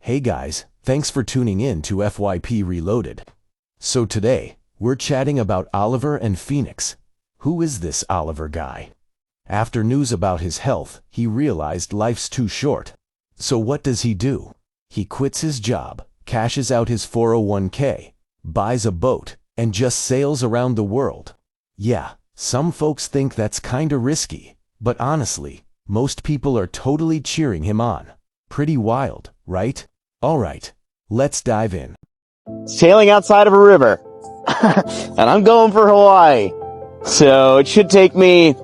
Hey guys, thanks for tuning in to FYP Reloaded. So today, we're chatting about Oliver and Phoenix. Who is this Oliver guy? After news about his health, he realized life's too short. So what does he do? He quits his job, cashes out his 401k, buys a boat, and just sails around the world. Yeah, some folks think that's kinda risky, but honestly, most people are totally cheering him on. Pretty wild, right? Alright, let's dive in. Sailing outside of a river. And I'm going for Hawaii. So it could take me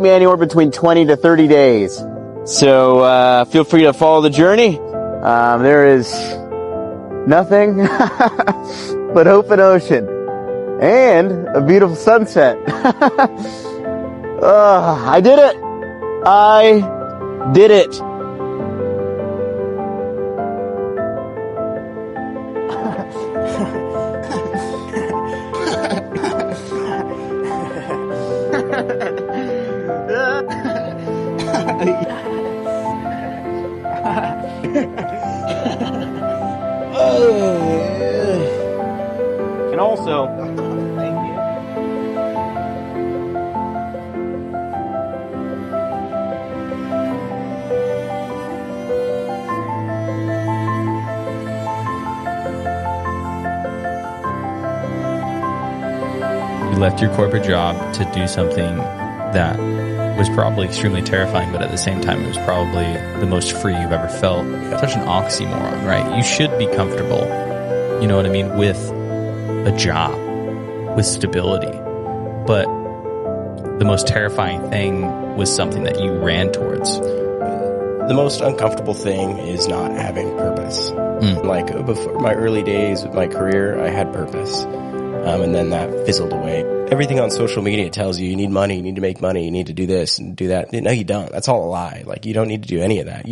anywhere between 20 to 30 days. So feel free to follow the journey. There is nothing but open ocean and a beautiful sunset. I did it. I did it. And also, thank you. You left your corporate job to do something that was probably extremely terrifying, but at the same time, it was probably the most free you've ever felt. Such an oxymoron, right? You should be comfortable, you know what I mean, with a job, with stability. But the most terrifying thing was something that you ran towards. The most uncomfortable thing is not having purpose. Like before my early days with my career, I had purpose. And then that fizzled away. Everything on social media tells you need money, you need to make money, you need to do this and do that. No, you don't. That's all a lie. Like, you don't need to do any of that.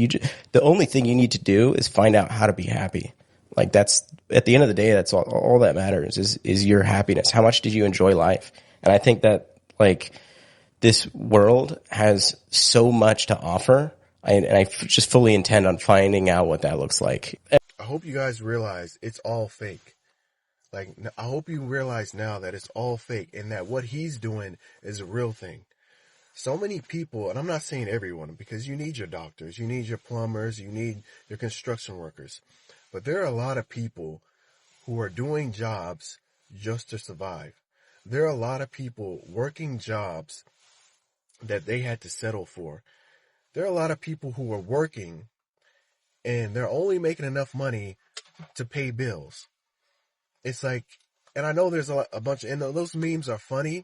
The only thing you need to do is find out how to be happy. Like, that's, at the end of the day, that's all that matters is your happiness. How much did you enjoy life? And I think that, like, this world has so much to offer. And I just fully intend on finding out what that looks like. I hope you guys realize it's all fake. Like, I hope you realize now that it's all fake and that what he's doing is a real thing. So many people, and I'm not saying everyone, because you need your doctors, you need your plumbers, you need your construction workers. But there are a lot of people who are doing jobs just to survive. There are a lot of people working jobs that they had to settle for. There are a lot of people who are working and they're only making enough money to pay bills. It's like, and I know there's a bunch of, and those memes are funny,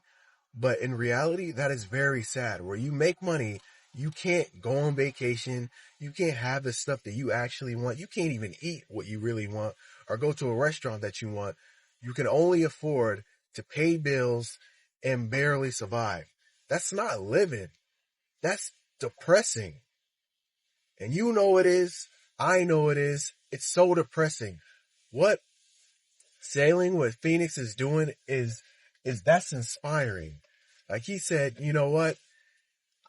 but in reality, that is very sad. Where you make money, you can't go on vacation, you can't have the stuff that you actually want, you can't even eat what you really want, or go to a restaurant that you want. You can only afford to pay bills and barely survive. That's not living. That's depressing. And you know it is. I know it is. It's so depressing. What Sailing what Phoenix is doing is that's inspiring. Like he said, you know what?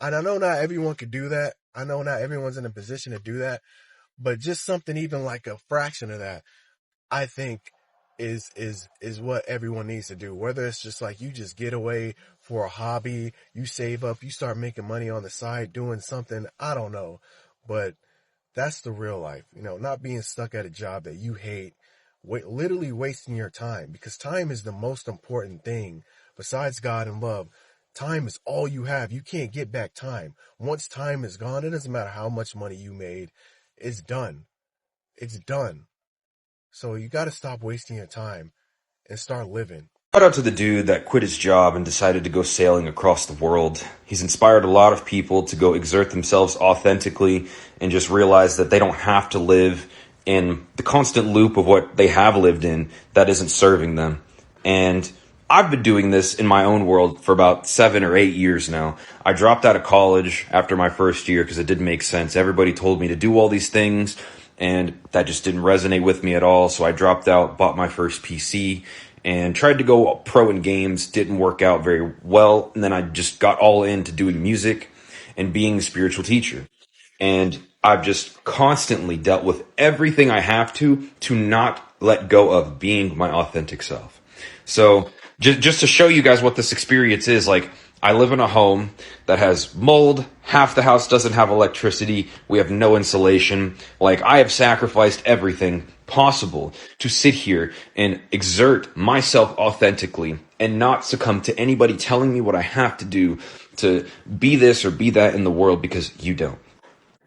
And I know not everyone could do that. I know not everyone's in a position to do that, but just something even like a fraction of that, I think is what everyone needs to do. Whether it's just like you just get away for a hobby, you save up, you start making money on the side, doing something, I don't know. But that's the real life, not being stuck at a job that you hate. Literally wasting your time, because time is the most important thing besides God and love. Time is all you have. You can't get back time. Once time is gone, it doesn't matter how much money you made. It's done. It's done. So you got to stop wasting your time and start living. Shout out to the dude that quit his job and decided to go sailing across the world. He's inspired a lot of people to go exert themselves authentically and just realize that they don't have to live in the constant loop of what they have lived in that isn't serving them. And I've been doing this in my own world for about 7 or 8 years now. I dropped out of college after my first year because it didn't make sense. Everybody told me to do all these things, and that just didn't resonate with me at all. So I dropped out, bought my first PC, and tried to go pro in games. Didn't work out very well. And then I just got all into doing music and being a spiritual teacher. And I've just constantly dealt with everything I have to not let go of being my authentic self. So just to show you guys what this experience is, like, I live in a home that has mold. Half the house doesn't have electricity. We have no insulation. Like, I have sacrificed everything possible to sit here and exert myself authentically and not succumb to anybody telling me what I have to do to be this or be that in the world, because you don't.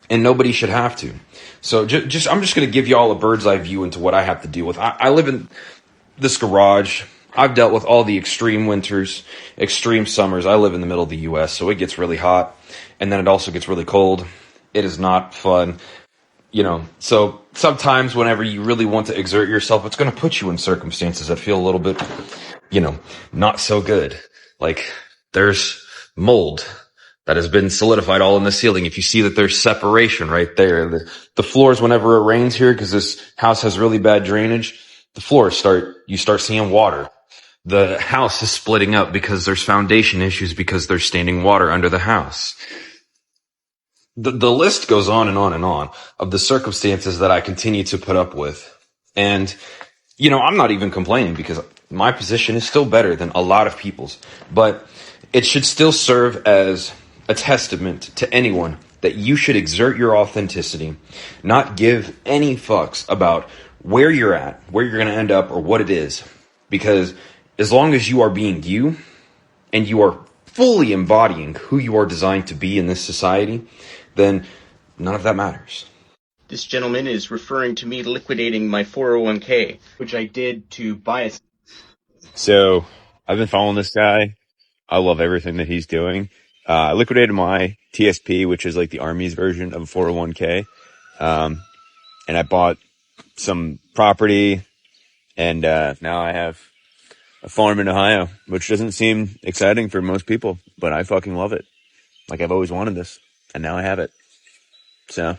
And nobody should have to. So I'm just going to give you all a bird's eye view into what I have to deal with. I live in this garage. I've dealt with all the extreme winters, extreme summers. I live in the middle of the U.S., so it gets really hot, and then it also gets really cold. It is not fun, So sometimes whenever you really want to exert yourself, it's going to put you in circumstances that feel a little bit, not so good. Like, there's mold that has been solidified all in the ceiling. If you see that there's separation right there, the floors, whenever it rains here, because this house has really bad drainage, the floors you start seeing water. The house is splitting up because there's foundation issues, because there's standing water under the house. The list goes on and on and on of the circumstances that I continue to put up with. And, I'm not even complaining, because my position is still better than a lot of people's. But it should still serve as a testament to anyone that you should exert your authenticity, not give any fucks about where you're at, where you're going to end up, or what it is. Because as long as you are being you, and you are fully embodying who you are designed to be in this society, then none of that matters. This gentleman is referring to me liquidating my 401k, which I did to buy a... So I've been following this guy. I love everything that he's doing. I liquidated my TSP, which is like the Army's version of a 401k. And I bought some property, and now I have a farm in Ohio, which doesn't seem exciting for most people, but I fucking love it. Like, I've always wanted this, and now I have it. So,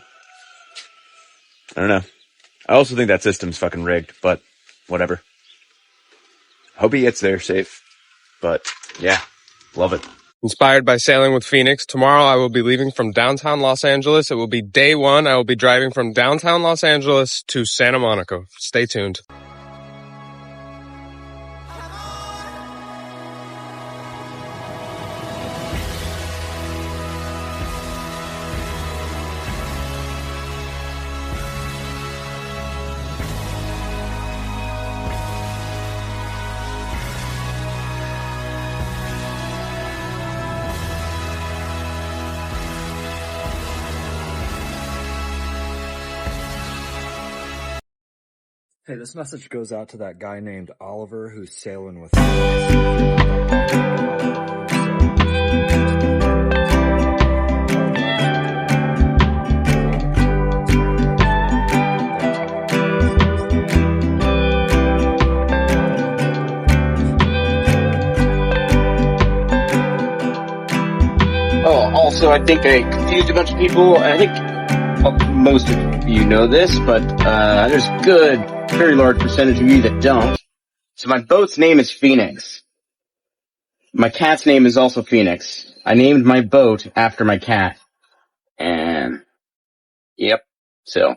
I don't know. I also think that system's fucking rigged, but whatever. Hope he gets there safe. But yeah, love it. Inspired by Sailing with Phoenix, tomorrow I will be leaving from downtown Los Angeles. It will be day one. I will be driving from downtown Los Angeles to Santa Monica. Stay tuned. Hey, this message goes out to that guy named Oliver who's sailing with Also, I think I confused a bunch of people. I think most of you know this, but there's a very large percentage of you that don't. So my boat's name is Phoenix. My cat's name is also Phoenix. I named my boat after my cat. And, yep, so.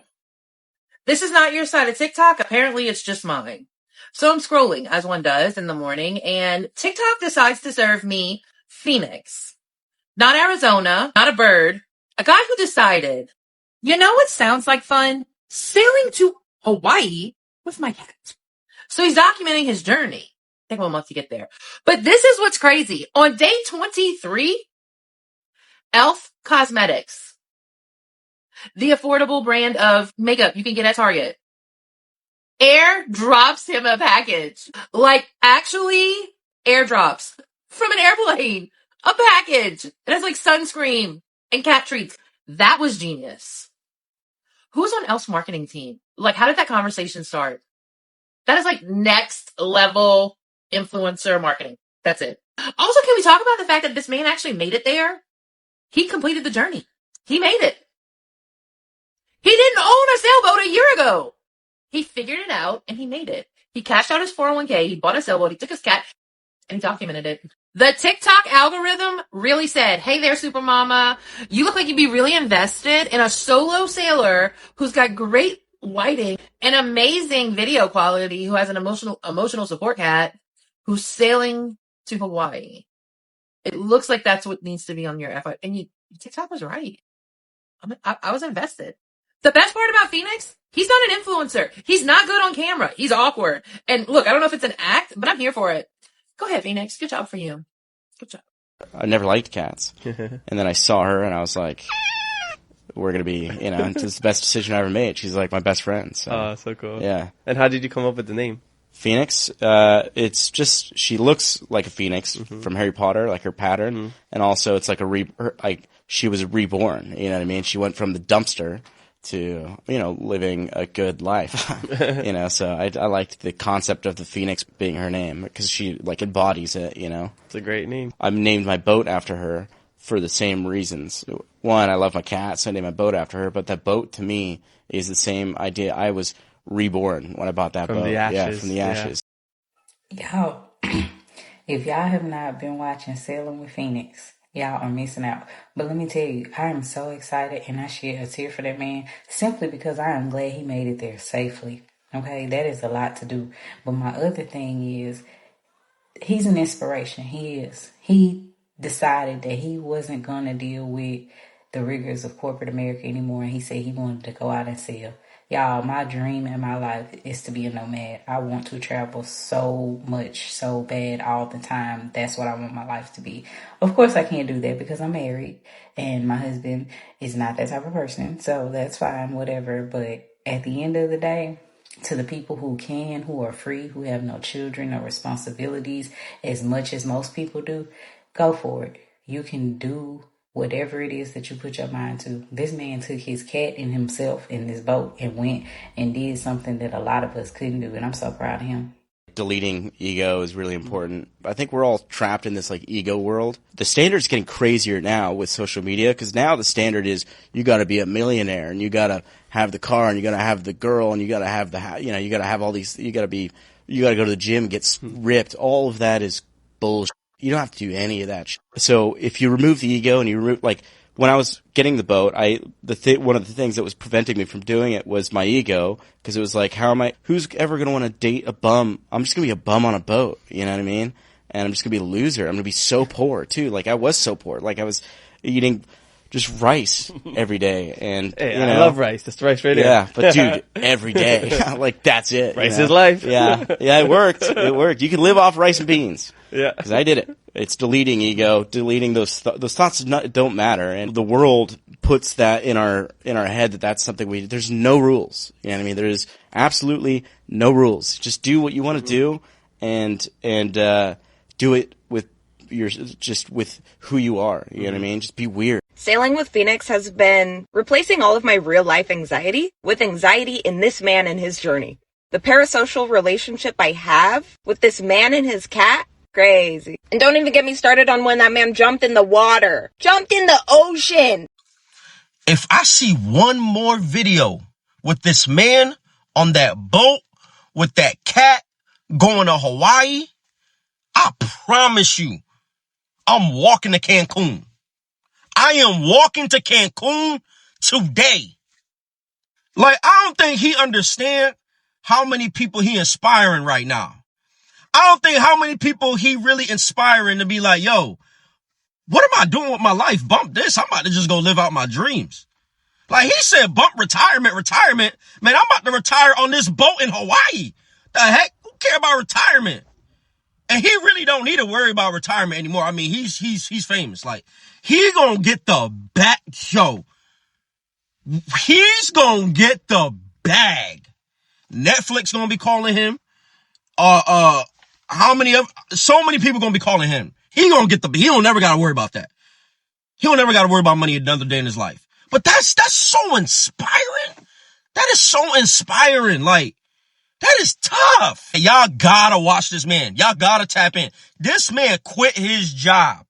This is not your side of TikTok. Apparently it's just mine. So I'm scrolling, as one does in the morning, and TikTok decides to serve me Phoenix. Not Arizona, not a bird. A guy who decided, you know what sounds like fun? Sailing to Hawaii with my cat. So he's documenting his journey. Take him a month to get there. But this is what's crazy. On day 23, Elf Cosmetics, the affordable brand of makeup you can get at Target, airdrops him a package. Like, actually, airdrops from an airplane. A package. It has like sunscreen and cat treats. That was genius. Who's on Elf's marketing team? Like, how did that conversation start? That is like next level influencer marketing. That's it. Also, can we talk about the fact that this man actually made it there? He completed the journey. He made it. He didn't own a sailboat a year ago. He figured it out and he made it. He cashed out his 401k. He bought a sailboat. He took his cat and he documented it. The TikTok algorithm really said, hey there, Supermama. You look like you'd be really invested in a solo sailor who's got great lighting and amazing video quality, who has an emotional support cat, who's sailing to Hawaii. It looks like that's what needs to be on your FI. And TikTok was right. I was invested. The best part about Phoenix, he's not an influencer. He's not good on camera. He's awkward. And look, I don't know if it's an act, but I'm here for it. Go ahead, Phoenix. Good job for you. Good job. I never liked cats. And then I saw her and I was like, we're going to be, this is the best decision I ever made. She's like my best friend. So. Oh, so cool. Yeah. And how did you come up with the name? Phoenix, it's just, she looks like a phoenix from Harry Potter, like her pattern. And also it's like she was reborn, you know what I mean? She went from the dumpster to, living a good life, so I liked the concept of the Phoenix being her name because she embodies it, It's a great name. I named my boat after her for the same reasons. One, I love my cat, so I named my boat after her, but that boat to me is the same idea. I was reborn when I bought that boat. From the ashes. Yeah, from the ashes. Y'all, if y'all have not been watching Sailing with Phoenix, y'all are missing out. But let me tell you, I am so excited and I shed a tear for that man simply because I am glad he made it there safely. Okay, that is a lot to do. But my other thing is, he's an inspiration. He is. He decided that he wasn't going to deal with the rigors of corporate America anymore. And he said he wanted to go out and sail. Y'all, my dream in my life is to be a nomad. I want to travel so much, so bad all the time. That's what I want my life to be. Of course, I can't do that because I'm married and my husband is not that type of person. So that's fine, whatever. But at the end of the day, to the people who can, who are free, who have no children or responsibilities as much as most people do, go for it. You can do whatever it is that you put your mind to. This man took his cat and himself in this boat and went and did something that a lot of us couldn't do. And I'm so proud of him. Deleting ego is really important. I think we're all trapped in this ego world. The standard's getting crazier now with social media because now the standard is you got to be a millionaire and you got to have the car and you got to have the girl and you got to have you got to have all these. You got to go to the gym, get ripped. All of that is bullshit. You don't have to do any of that shit. So if you remove the ego and you remove, when I was getting the boat, one of the things that was preventing me from doing it was my ego, because it was like, who's ever going to want to date a bum? I'm just going to be a bum on a boat, you know what I mean? And I'm just going to be a loser. I'm going to be so poor, too. I was so poor. I was eating just rice every day. And, hey, I love rice. That's rice right here. Yeah, but dude, every day. That's it. Rice is life. Yeah, it worked. It worked. You can live off rice and beans. Yeah. Because I did it. It's deleting ego, deleting those thoughts don't matter. And the world puts that in our head that's something there's no rules. You know what I mean? There is absolutely no rules. Just do what you want to do and do it with who you are. You know what I mean? Just be weird. Sailing with Phoenix has been replacing all of my real life anxiety with anxiety in this man and his journey. The parasocial relationship I have with this man and his cat, crazy. And don't even get me started on when that man jumped in the water. Jumped in the ocean. If I see one more video with this man on that boat with that cat going to Hawaii, I promise you, I'm walking to Cancun. I am walking to Cancun today. I don't think he understands how many people he inspiring right now. I don't think how many people he really inspiring to be like, yo, what am I doing with my life? Bump this. I'm about to just go live out my dreams. He said, bump retirement. Man, I'm about to retire on this boat in Hawaii. The heck? Who care about retirement? And he really don't need to worry about retirement anymore. I mean, he's famous. He gonna get the back, yo. He's gonna get the bag. Netflix gonna be calling him. So many people gonna be calling him. He don't never gotta worry about that. He don't never gotta worry about money another day in his life. But that's so inspiring. That is so inspiring. That is tough. Y'all gotta watch this man. Y'all gotta tap in. This man quit his job.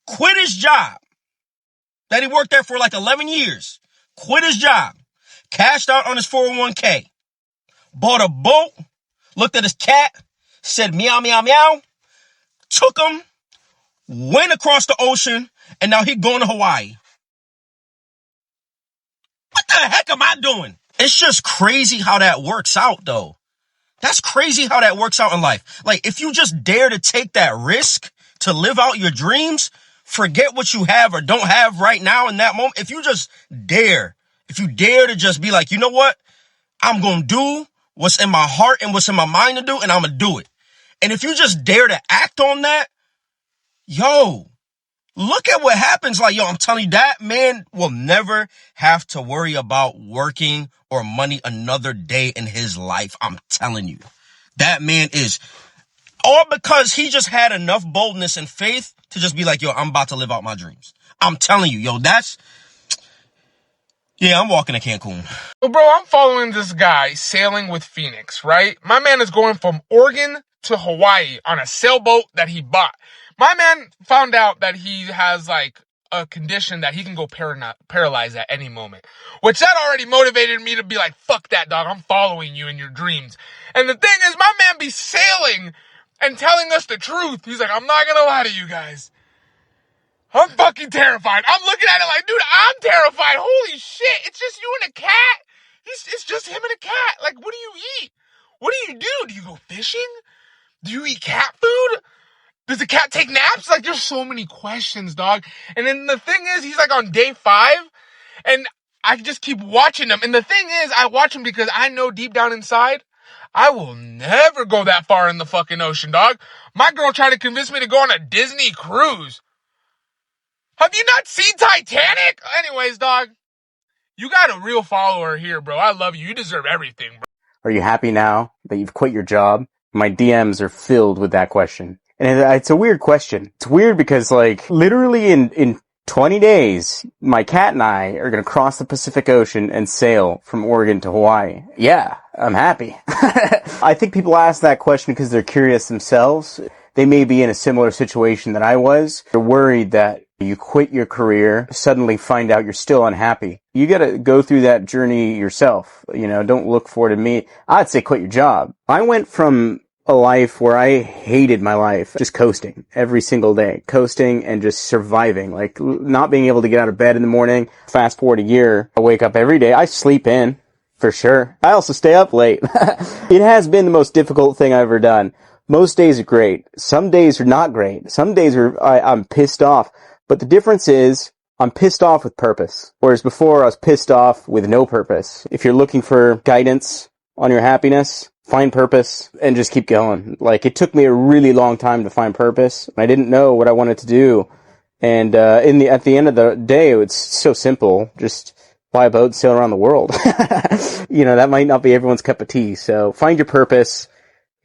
Quit his job. That he worked there for 11 years. Quit his job. Cashed out on his 401k. Bought a boat. Looked at his cat. Said meow, meow, meow. Took him went across the ocean, and now he going to Hawaii. What the heck am I doing? It's just crazy how that works out, though. That's crazy how that works out in life. Like, if you just dare to take that risk to live out your dreams, forget what you have or don't have right now in that moment. If you dare to just be like, you know what? I'm going to do what's in my heart and what's in my mind to do, and I'm going to do it. And if you just dare to act on that, yo, look at what happens. Like, yo, I'm telling you, that man will never have to worry about working or money another day in his life. I'm telling you, that man is, all because he just had enough boldness and faith to just be like, yo, I'm about to live out my dreams. I'm telling you, yo, I'm walking to Cancun. So, bro, I'm following this guy sailing with Phoenix, right? My man is going from Oregon to Hawaii on a sailboat that he bought. My man found out that he has, like, a condition that he can go paralyzed at any moment, which that already motivated me to be like, fuck that, dog. I'm following you in your dreams. And the thing is, my man be sailing and telling us the truth. He's like, I'm not gonna lie to you guys. I'm fucking terrified. I'm looking at it like, dude, I'm terrified. Holy shit. It's just you and a cat. It's just him and a cat. Like, what do you eat? What do you do? Do you go fishing? Do you eat cat food? Does the cat take naps? Like, there's so many questions, dog. And then the thing is, he's like on day 5, and I just keep watching him. And the thing is, I watch him because I know deep down inside, I will never go that far in the fucking ocean, dog. My girl tried to convince me to go on a Disney cruise. Have you not seen Titanic? Anyways, dog, you got a real follower here, bro. I love you. You deserve everything, bro. Are you happy now that you've quit your job? My DMs are filled with that question. And it's a weird question. It's weird because, like, literally in 20 days, my cat and I are going to cross the Pacific Ocean and sail from Oregon to Hawaii. Yeah, I'm happy. I think people ask that question because they're curious themselves. They may be in a similar situation that I was. They're worried that you quit your career, suddenly find out you're still unhappy. You gotta go through that journey yourself. You know, don't look for it in me. I'd say quit your job. I went from a life where I hated my life, just coasting every single day, coasting and just surviving, like not being able to get out of bed in the morning. Fast forward a year, I wake up every day. I sleep in, for sure. I also stay up late. It has been the most difficult thing I've ever done. Most days are great. Some days are not great. Some days I'm pissed off. But the difference is, I'm pissed off with purpose. Whereas before, I was pissed off with no purpose. If you're looking for guidance on your happiness, find purpose and just keep going. Like, it took me a really long time to find purpose. I didn't know what I wanted to do. And at the end of the day, it's so simple. Just buy a boat and sail around the world. You know, that might not be everyone's cup of tea. So find your purpose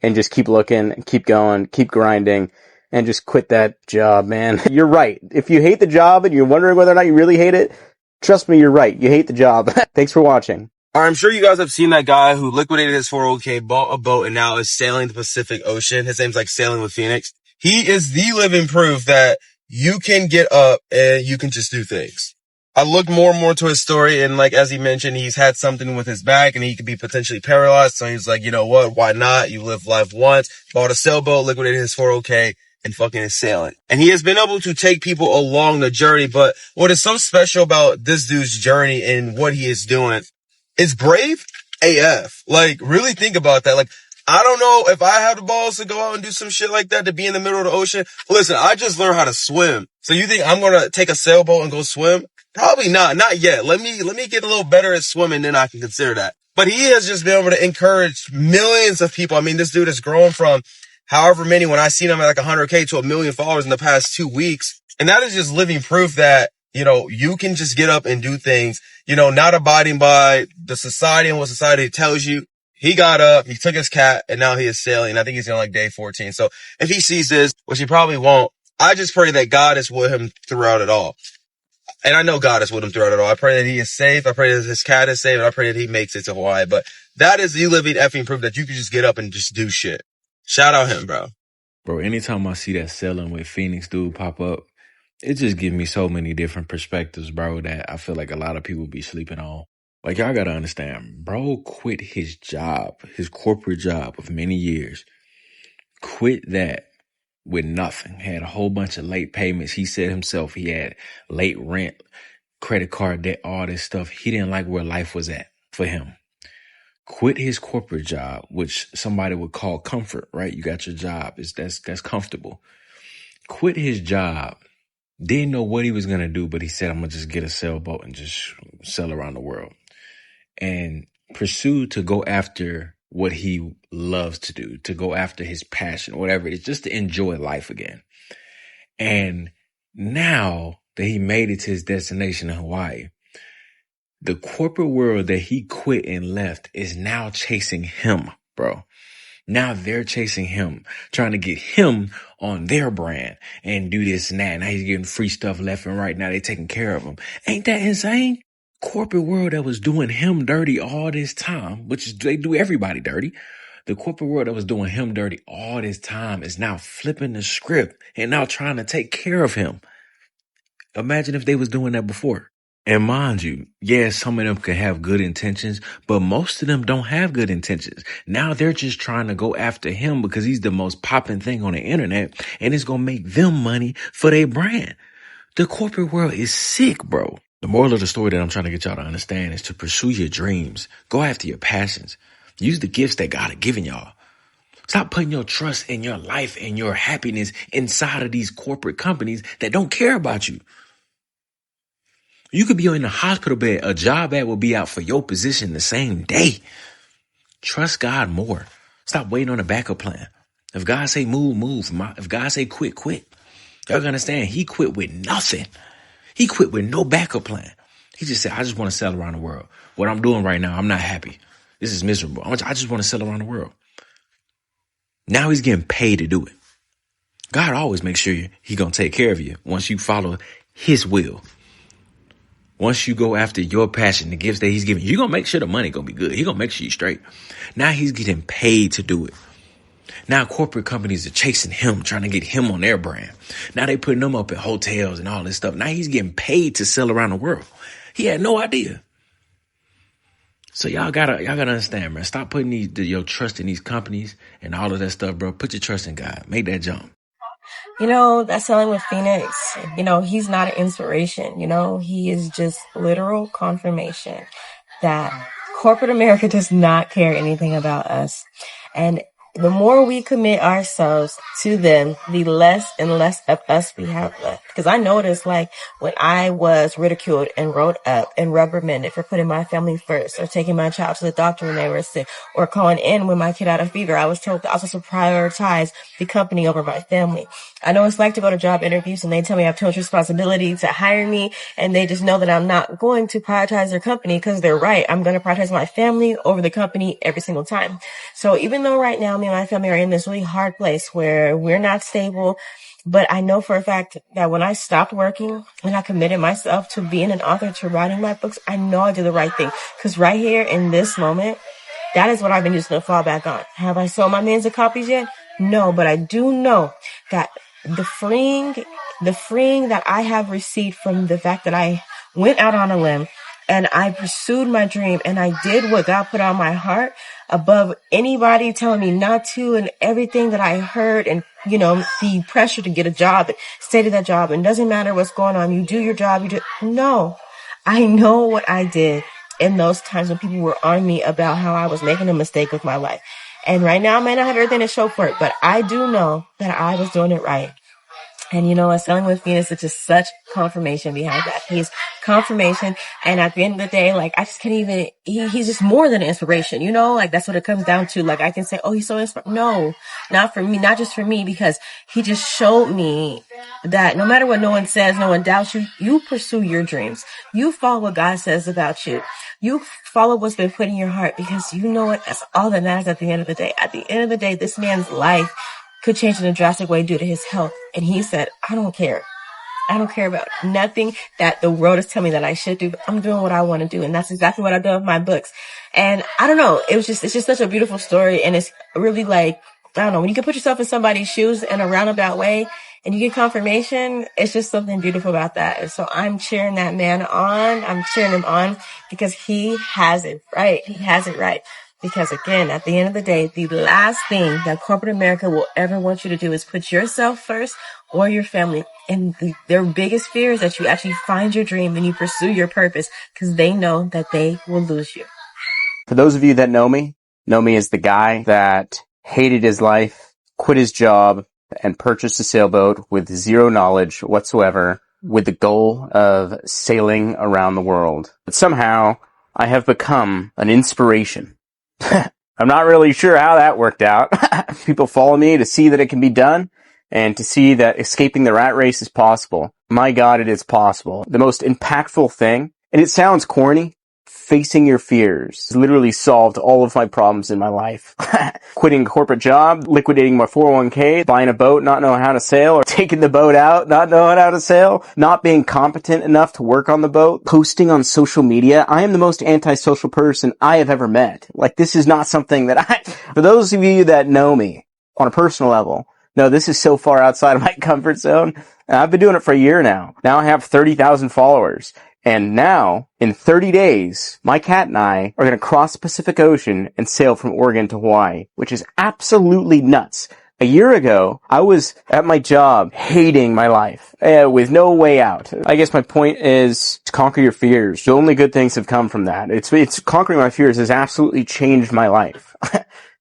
and just keep looking and keep going, keep grinding. And just quit that job, man. You're right. If you hate the job and you're wondering whether or not you really hate it, trust me, you're right. You hate the job. Thanks for watching. I'm sure you guys have seen that guy who liquidated his 401k, bought a boat, and now is sailing the Pacific Ocean. His name's like Sailing with Phoenix. He is the living proof that you can get up and you can just do things. I looked more and more into his story, and like, as he mentioned, he's had something with his back and he could be potentially paralyzed. So he's like, you know what? Why not? You live life once. Bought a sailboat, liquidated his 401k. And fucking is sailing. And he has been able to take people along the journey. But what is so special about this dude's journey and what he is doing is brave AF. Like, really think about that. Like, I don't know if I have the balls to go out and do some shit like that, to be in the middle of the ocean. Listen, I just learned how to swim. So you think I'm going to take a sailboat and go swim? Probably not. Not yet. Let me get a little better at swimming, then I can consider that. But he has just been able to encourage millions of people. I mean, this dude has grown from however many, when I seen him at like 100K to 1 million followers in the past 2 weeks. And that is just living proof that, you know, you can just get up and do things, you know, not abiding by the society and what society tells you. He got up, he took his cat, and now he is sailing. I think he's on like day 14. So if he sees this, which he probably won't, I just pray that God is with him throughout it all. And I know God is with him throughout it all. I pray that he is safe. I pray that his cat is safe. And I pray that he makes it to Hawaii. But that is the living effing proof that you can just get up and just do shit. Shout out him, bro. Bro, anytime I see that Sailing with Phoenix dude pop up, it just gives me so many different perspectives, bro, that I feel like a lot of people be sleeping on. Like, y'all gotta understand, bro quit his job, his corporate job of many years. Quit that with nothing. Had a whole bunch of late payments. He said himself he had late rent, credit card debt, all this stuff. He didn't like where life was at for him. Quit his corporate job, which somebody would call comfort, right? You got your job. That's comfortable. Quit his job. Didn't know what he was going to do, but he said, I'm going to just get a sailboat and just sail around the world. And pursue to go after what he loves to do, to go after his passion, whatever it is, just to enjoy life again. And now that he made it to his destination in Hawaii, the corporate world that he quit and left is now chasing him, bro. Now they're chasing him, trying to get him on their brand and do this and that. Now he's getting free stuff left and right. Now they're taking care of him. Ain't that insane? Corporate world that was doing him dirty all this time, which is they do everybody dirty. The corporate world that was doing him dirty all this time is now flipping the script and now trying to take care of him. Imagine if they was doing that before. And mind you, yes, some of them could have good intentions, but most of them don't have good intentions. Now they're just trying to go after him because he's the most popping thing on the internet and it's going to make them money for their brand. The corporate world is sick, bro. The moral of the story that I'm trying to get y'all to understand is to pursue your dreams. Go after your passions. Use the gifts that God has given y'all. Stop putting your trust in your life and your happiness inside of these corporate companies that don't care about you. You could be in a hospital bed. A job ad will be out for your position the same day. Trust God more. Stop waiting on a backup plan. If God say move, move. If God say quit, quit. Y'all gotta understand, he quit with nothing. He quit with no backup plan. He just said, I just want to sail around the world. What I'm doing right now, I'm not happy. This is miserable. I just want to sail around the world. Now he's getting paid to do it. God always makes sure he gonna take care of you once you follow his will. Once you go after your passion, the gifts that he's giving you, you're going to make sure the money going to be good. He's going to make sure you're straight. Now he's getting paid to do it. Now corporate companies are chasing him, trying to get him on their brand. Now they putting him up in hotels and all this stuff. Now he's getting paid to sell around the world. He had no idea. So y'all gotta understand, man. Stop putting your trust in these companies and all of that stuff, bro. Put your trust in God. Make that jump. You know, that's Selling with Phoenix. You know, he's not an inspiration. You know, he is just literal confirmation that corporate America does not care anything about us. And the more we commit ourselves to them, the less and less of us we have left. Because I noticed, like, when I was ridiculed and wrote up and reprimanded for putting my family first, or taking my child to the doctor when they were sick, or calling in when my kid had a fever, I was told that I was supposed to prioritize the company over my family. I know it's like to go to job interviews and they tell me I have too much responsibility to hire me, and they just know that I'm not going to prioritize their company because they're right. I'm going to prioritize my family over the company every single time. So even though right now me and my family are in this really hard place where we're not stable, but I know for a fact that when I stopped working and I committed myself to being an author, to writing my books, I know I did the right thing. Because right here in this moment, that is what I've been using to fall back on. Have I sold my millions of copies yet? No, but I do know that the freeing that I have received from the fact that I went out on a limb and I pursued my dream and I did what God put on my heart above anybody telling me not to, and everything that I heard, and, you know, the pressure to get a job and stay to that job. And doesn't matter what's going on. You do your job. No, I know what I did in those times when people were on me about how I was making a mistake with my life. And right now I may not have everything to show for it, but I do know that I was doing it right. And you know what, Selling with Phoenix is just such confirmation behind that. He's confirmation. And at the end of the day, like, I just can't even, he's just more than an inspiration, you know, like that's what it comes down to. Like, I can say, oh, he's so inspiring. No, not for me, not just for me, because he just showed me that no matter what no one says, no one doubts you, you pursue your dreams. You follow what God says about you. You follow what's been put in your heart, because you know what, that's all that matters at the end of the day. At the end of the day, this man's life could change in a drastic way due to his health. And he said, I don't care. I don't care about nothing that the world is telling me that I should do. I'm doing what I want to do. And that's exactly what I've done with my books. And I don't know. It's just such a beautiful story. And it's really like, I don't know, when you can put yourself in somebody's shoes in a roundabout way and you get confirmation, it's just something beautiful about that. And so I'm cheering that man on. I'm cheering him on because he has it right. He has it right. Because again, at the end of the day, the last thing that corporate America will ever want you to do is put yourself first or your family. And their biggest fear is that you actually find your dream and you pursue your purpose because they know that they will lose you. For those of you that know me as the guy that hated his life, quit his job, and purchased a sailboat with zero knowledge whatsoever with the goal of sailing around the world. But somehow, I have become an inspiration. I'm not really sure how that worked out. People follow me to see that it can be done and to see that escaping the rat race is possible. My God, it is possible. The most impactful thing, and it sounds corny, facing your fears literally solved all of my problems in my life. Quitting a corporate job, liquidating my 401k, buying a boat, not knowing how to sail, or taking the boat out, not knowing how to sail, not being competent enough to work on the boat, posting on social media. I am the most antisocial person I have ever met. Like, this is not something that for those of you that know me on a personal level, no, this is so far outside of my comfort zone. And I've been doing it for a year now. Now I have 30,000 followers. And now, in 30 days, my cat and I are going to cross the Pacific Ocean and sail from Oregon to Hawaii, which is absolutely nuts. A year ago, I was at my job hating my life with no way out. I guess my point is to conquer your fears. The only good things have come from that. It's conquering my fears has absolutely changed my life.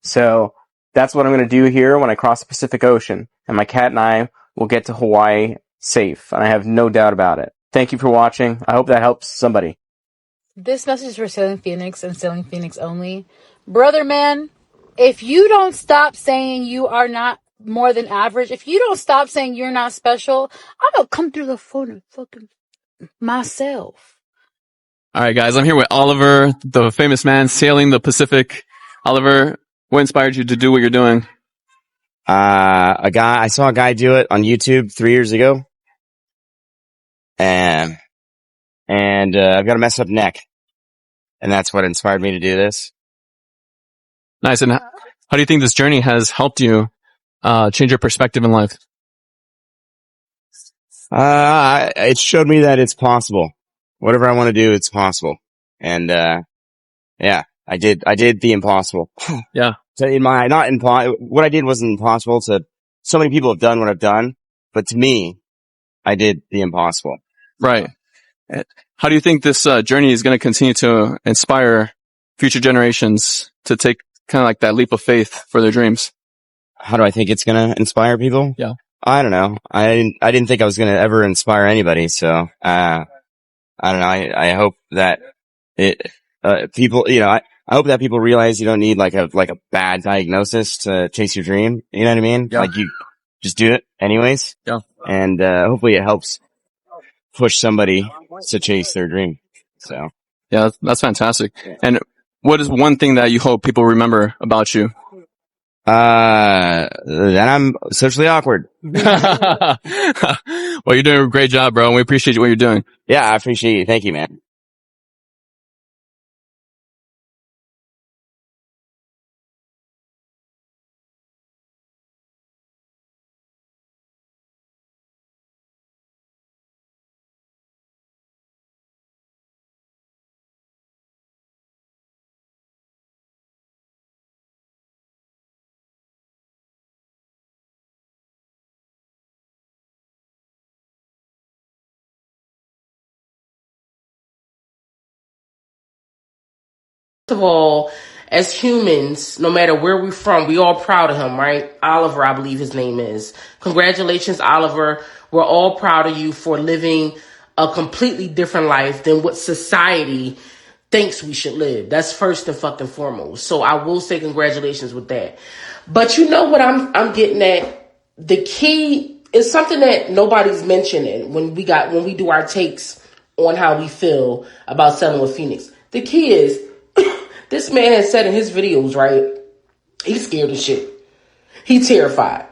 So that's what I'm going to do here when I cross the Pacific Ocean. And my cat and I will get to Hawaii safe. And I have no doubt about it. Thank you for watching. I hope that helps somebody. This message is for Sailing Phoenix and Sailing Phoenix only. Brother man, if you don't stop saying you are not more than average, if you don't stop saying you're not special, I'm going to come through the phone and fucking myself. All right, guys, I'm here with Oliver, the famous man sailing the Pacific. Oliver, what inspired you to do what you're doing? I saw a guy do it on YouTube 3 years ago. And I've got a messed up neck. And that's what inspired me to do this. Nice. And how do you think this journey has helped you change your perspective in life? It showed me that it's possible. Whatever I want to do, it's possible. And yeah, I did the impossible. Yeah. So what I did wasn't impossible to so many people have done what I've done, but to me, I did the impossible. Right. How do you think this journey is going to continue to inspire future generations to take kind of like that leap of faith for their dreams? How do I think it's going to inspire people? Yeah. I don't know. I didn't think I was going to ever inspire anybody. So, I don't know. I hope that people, I hope that people realize you don't need like a bad diagnosis to chase your dream. You know what I mean? Yeah. Like you just do it anyways. Yeah. And, hopefully it helps push somebody to chase their dream. So. Yeah, that's fantastic. And what is one thing that you hope people remember about you? That I'm socially awkward. Well, you're doing a great job, bro. And we appreciate what you're doing. Yeah, I appreciate you. Thank you, man. First of all, as humans, no matter where we're from, we all proud of him, right? Oliver, I believe his name is. Congratulations, Oliver. We're all proud of you for living a completely different life than what society thinks we should live. That's first and fucking foremost. So I will say congratulations with that. But you know what I'm getting at? The key is something that nobody's mentioning when we do our takes on how we feel about Sailing with Phoenix. The key is, this man has said in his videos, right? He's scared of shit. He's terrified.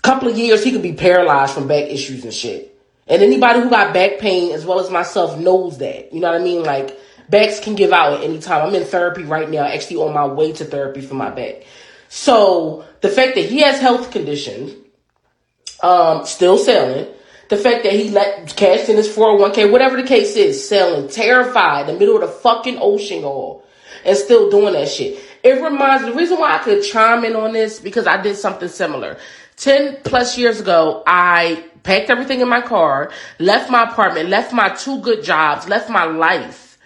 Couple of years, he could be paralyzed from back issues and shit. And anybody who got back pain, as well as myself, knows that. You know what I mean? Like, backs can give out at any time. I'm in therapy right now, actually on my way to therapy for my back. So, the fact that he has health conditions, still sailing, the fact that he cashed in his 401k, whatever the case is, sailing, terrified, in the middle of the fucking ocean, all. and still doing that shit. It reminds me, the reason why I could chime in on this, because I did something similar. 10 plus years ago, I packed everything in my car, left my apartment, left my 2 good jobs, left my life,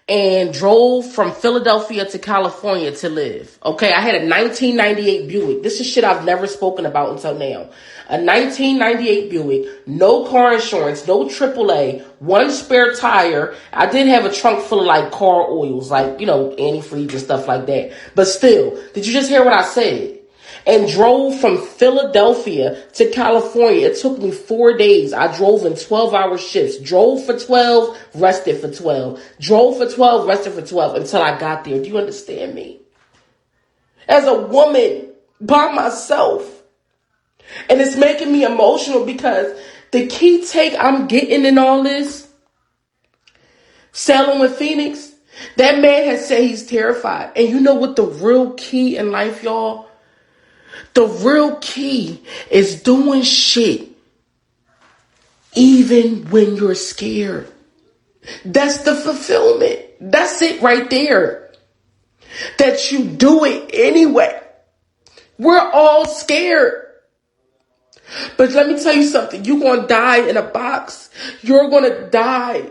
and drove from Philadelphia to California to live. Okay, I had a 1998 Buick. This is shit I've never spoken about until now. A 1998 Buick, no car insurance, no AAA, 1 spare tire. I did have a trunk full of like car oils, like, you know, antifreeze and stuff like that. But still, did you just hear what I said? And drove from Philadelphia to California. It took me 4 days. I drove in 12-hour shifts. Drove for 12, rested for 12. Drove for 12, rested for 12 until I got there. Do you understand me? As a woman, by myself. And it's making me emotional because the key take I'm getting in all this, Sailing with Phoenix, that man has said he's terrified. And you know what the real key in life, y'all? The real key is doing shit even when you're scared. That's the fulfillment. That's it right there. That you do it anyway. We're all scared. But let me tell you something. You're going to die in a box. You're going to die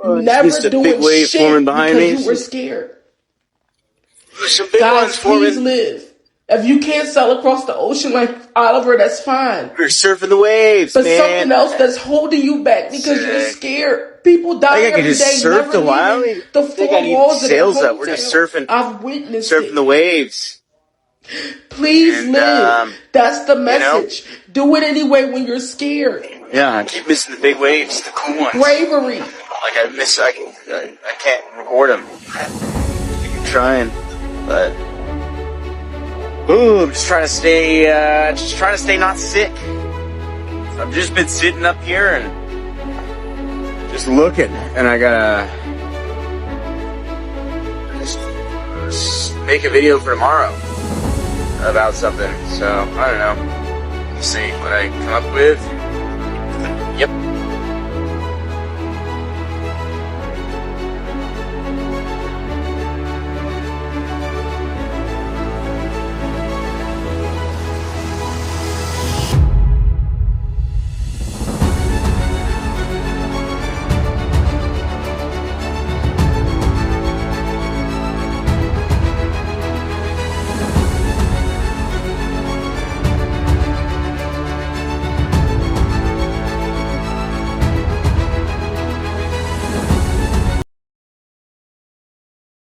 never doing shit because you were scared. Some big Guys, ones forming. please live. If you can't sail across the ocean like Oliver, that's fine. You're surfing the waves, But man. something else that's holding you back because you're scared. People die I every can just day, surf never the wild. leaving the Think four I need walls of their sails up. We're just hometown. surfing. I've witnessed Surfing it. the waves. Please And, live. That's the know? message. Do it anyway when you're scared. Yeah, I keep missing the big waves, the cool ones. Bravery. Like I can't record them. I keep trying, but I'm just trying to stay not sick. I've just been sitting up here and just looking, and I gotta just make a video for tomorrow about something. So I don't know. We'll see what I come up with. Yep.